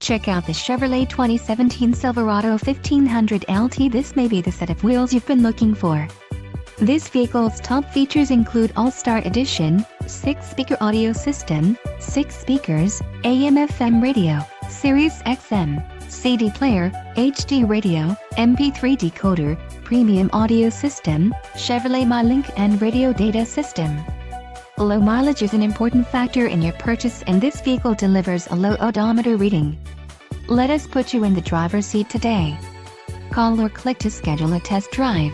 Check out the Chevrolet 2017 Silverado 1500 LT. This may be the set of wheels you've been looking for. This vehicle's top features include All-Star Edition, 6-speaker audio system, 6 speakers, AM/FM radio, Sirius XM, CD player, HD radio, MP3 decoder, premium audio system, Chevrolet MyLink and radio data system. Low mileage is an important factor in your purchase, and this vehicle delivers a low odometer reading. Let us put you in the driver's seat today. Call or click to schedule a test drive.